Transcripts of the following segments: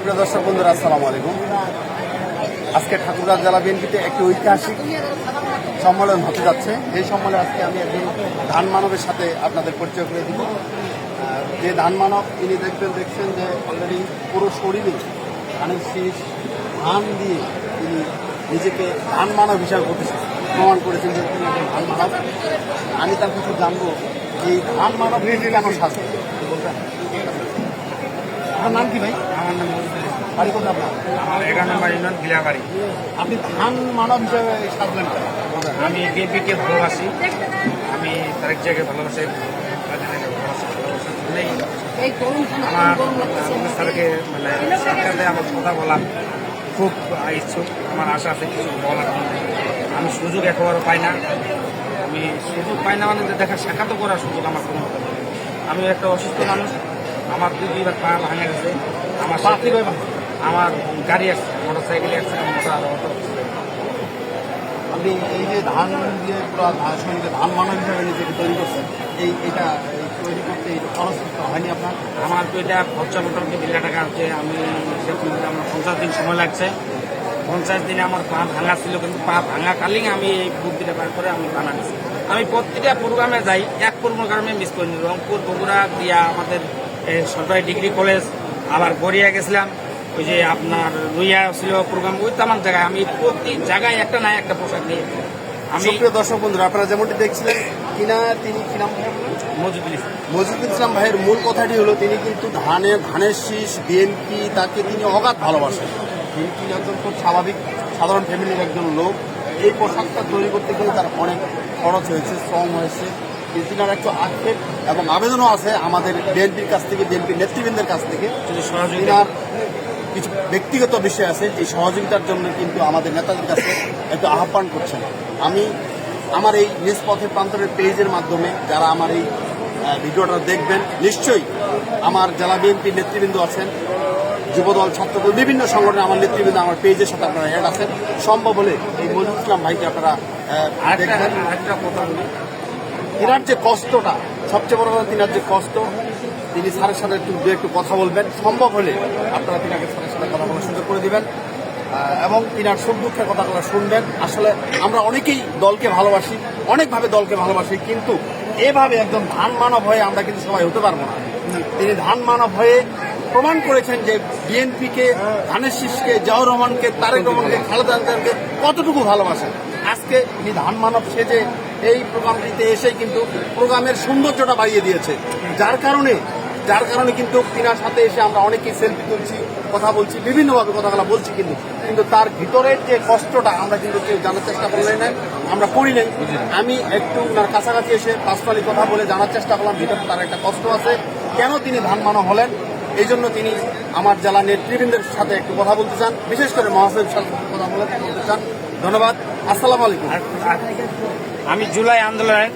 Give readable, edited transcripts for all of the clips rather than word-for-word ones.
সুপ্রিয় দর্শক বন্ধুরা, আসসালামু আলাইকুম। আজকে ঠাকুরগাঁও জেলা বিএনপিতে একটি ঐতিহাসিক সম্মেলন হতে যাচ্ছে। এই সম্মেলনে আজকে আমি একজন ধান মানবের সাথে আপনাদের পরিচয় করে দিব। যে ধান মানব তিনি দেখছেন যে অলরেডি পুরো শরীরে ধানের শীষ ধান দিয়ে তিনি নিজেকে ধান মানব হিসাবে প্রমাণ করেছেন যে তিনি একজন ধান মানব। আমি তার কিছু জানবো এই ধান মানব কেন সাজে বলবেন? আপনার নাম কি ভাই? আমার নাম বাড়ি কোথায় আপনার? আমার 11 নম্বর ইউনিয়ন গিলাবাড়ি। আপনি ধান মানব হিসাবে সাজলেন কেন? আমি বিএনপিকে ভালোবাসি, আমি তারেক জিয়াকে ভালোবাসি, আমার স্যারকে মানে সরকারে আমার কথা বলার খুব ইচ্ছুক। আমার আশা আছে কিছু বলার, আমি সুযোগ একেবারে পাই না। আমি সুযোগ পাই না মানে দেখা সাক্ষাৎ করার সুযোগ আমার কোনো মতো নেই। আমি একটা অসুস্থ মানুষ, আমার দুইবার পা ভাঙা গেছে। আমার সাথে আমার গাড়ি আসছে, মোটর সাইকেলে আসছে, অটো। আপনি এই যে ধান দিয়ে পুরো শরীরে ধান মানব হিসাবে নিজেকে তৈরি করছেন, এটা তৈরি করতে খরচ করতে হয়নি আপনার? আমার তো এটা খরচা মোটামুটি 2 লাখ টাকা আছে। আমি আমার 50 দিন সময় লাগছে। 50 দিনে আমার পা ভাঙা ছিল, কিন্তু পা ভাঙা কালীন আমি এই বুদ্ধিটা বার করে আমি বানাচ্ছি। আমি প্রত্যেকটা প্রোগ্রামে যাই, এক প্রোগ্রামে মিস করিনি। রংপুর, বগুড়া দিয়া আমাদের সরকারি ডিগ্রি কলেজ, আবার গড়িয়া গেছিলাম, ওই যে আপনার রুইয়া ছিল প্রোগ্রাম, ওই তেমন জায়গায় আমি প্রতি জায়গায় একটা না একটা পোশাক নিয়ে আমি। সুপ্রিয় দর্শক বন্ধুরা, আপনারা যেমনটি দেখছিলেন তিনি কি নাম? মজিদুল ইসলাম। মজিদুল ইসলাম ভাইয়ের মূল কথাটি হলো তিনি কিন্তু ধানের শীষ বিএনপি তাকে তিনি অগাধ ভালোবাসেন। তিনি একজন খুব স্বাভাবিক সাধারণ ফ্যামিলির একজন লোক। এই পোশাকটা তৈরি করতে গেলে তার অনেক খরচ হয়েছে, শ্রম হয়েছে। তিনার একটু আক্ষেপ এবং আবেদনও আছে আমাদের বিএনপির কাছ থেকে, বিএনপির নেতৃবৃন্দের কাছ থেকে। তিনার কিছু ব্যক্তিগত বিষয় আছে, এই সহযোগিতার জন্য কিন্তু আমাদের নেতাদের কাছে একটু আহ্বান করছেন। আমি আমার এই নিজ পথের প্রান্তরের পেজের মাধ্যমে যারা আমার এই ভিডিওটা দেখবেন, নিশ্চয়ই আমার জেলা বিএনপির নেতৃবৃন্দ আছেন, যুবদল, ছাত্রদল, বিভিন্ন সংগঠনে আমার নেতৃবৃন্দ আমার পেজের সাথে আপনারা অ্যাড আছেন। সম্ভব হলে এই মজিদুল ইসলাম ভাইকে আপনারা দেখবেন। আরেকটা কথা বলি, তিনার যে কষ্টটা, সবচেয়ে বড় কথা তিনার যে কষ্ট, তিনি স্যারের সাথে একটু কথা বলবেন। সম্ভব হলে আপনারা তিনাকে স্যারের সাথে কথা বলার সুযোগ করে দিবেন এবং তিনার সুখ দুঃখের কথাগুলো শুনবেন। আসলে আমরা অনেকেই দলকে ভালোবাসি, অনেকভাবে দলকে ভালোবাসি, কিন্তু এভাবে একজন ধান মানব হয়ে আমরা কিন্তু সবাই হতে পারবো না। তিনি ধান মানব হয়ে প্রমাণ করেছেন যে বিএনপিকে, ধানের শীষকে, জিয়াউর রহমানকে, তারেক রহমানকে, খালেদা জিয়াকে কতটুকু ভালোবাসেন। আজকে তিনি ধান মানব সেজে এই প্রোগ্রামটিতে এসেই কিন্তু প্রোগ্রামের সৌন্দর্যটা বাড়িয়ে দিয়েছে। যার কারণে কিন্তু তিনার সাথে এসে আমরা অনেকেই সেলফি তুলছি, কথা বলছি, বিভিন্নভাবে কথাগুলো বলছি, কিন্তু তার ভিতরের যে কষ্টটা আমরা কিন্তু কেউ জানার চেষ্টা করলেন না, আমরা করি নাই। আমি একটু ওনার কাছাকাছি এসে পার্সোনালি কথা বলে জানার চেষ্টা করলাম ভিতরে তার একটা কষ্ট আছে, কেন তিনি ধান মানব হলেন। এই জন্য তিনি আমার জেলা নেতৃবৃন্দের সাথে একটু কথা বলতে চান, বিশেষ করে মহাসচিব সাথে কথা বলতে চান। ধন্যবাদ। আসসালামু আলাইকুম। আমি জুলাই আন্দোলনে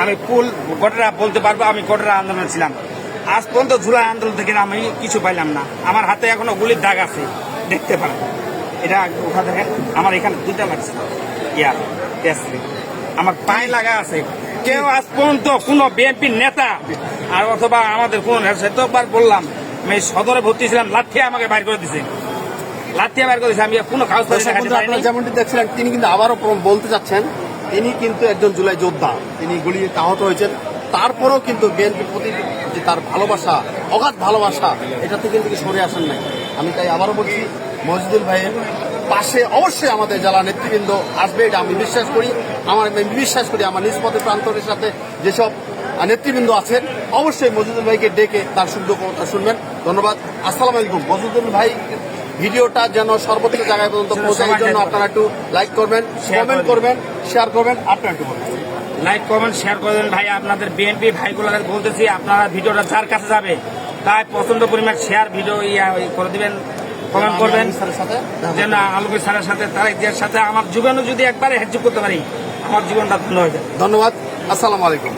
আমি ফুল গোটা বলতে পারবো, আমি গোটা আন্দোলনে ছিলাম। আজ পর্যন্ত জুলাই আন্দোলন থেকে আমি কিছু পাইলাম না। আমার হাতে এখনো গুলির দাগ আছে, দেখতে পারেন। এটা ওখানে দেখেন, আমার এখানে 2টা লাগছে, আমার পায়ে লাগা আছে। কেউ আজ পর্যন্ত কোনো বিএনপির নেতা আর অথবা আমাদের কোন সেতবার বললাম, আমি সদরে ভর্তি ছিলাম, লাঠিয়া আমাকে বাইর করে দিছে, আমি কোনো কাগজ যেমনটি দেখছিলেন, তিনি কিন্তু আবারও বলতে চাচ্ছেন তিনি কিন্তু একজন জুলাই যোদ্ধা, তিনি গুলিতে আহত হয়েছেন। তারপরেও কিন্তু বিএনপির প্রতি যে তার ভালোবাসা, অগাধ ভালোবাসা, এটা থেকে কিন্তু সরে আসেন নাই। আমি তাই আবারও বলছি, মজিদুল ভাইয়ের পাশে অবশ্যই আমাদের জেলা নেতৃবৃন্দ আসবে, এটা আমি বিশ্বাস করি। আমার নিজ পথের প্রান্তরের সাথে যেসব নেতৃবৃন্দ আছেন, অবশ্যই মজিদুল ভাইকে ডেকে তার সুখ দুঃখতা শুনবেন। ধন্যবাদ। আসসালামু আলাইকুম। মজিদুল ভাই ভিডিওটা যেন সর্বোচ্চ জায়গায় পর্যন্ত পৌঁছায়, এই জন্য আপনারা একটু লাইক করবেন, কমেন্ট করবেন, শেয়ার করবেন। আপনারা একটু বলবেন, লাইক করবেন, শেয়ার করবেন। ভাই, আপনাদের বিএনপি ভাইগুলোকে বলতেছি, আপনারা ভিডিওটা যার কাছে যাবে তাই প্রচন্ড পরিমাণ শেয়ার ভিডিও করে দিবেন, কমেন্ট করবেন, যেন আলমগীর স্যারের সাথে, তারেক জিয়ার সাথে আমার জীবনে যদি একবারে হ্যান্ডশেক করতে পারি, আমার জীবনটা ধন্য হয়ে যায়। ধন্যবাদ। আসসালামু আলাইকুম।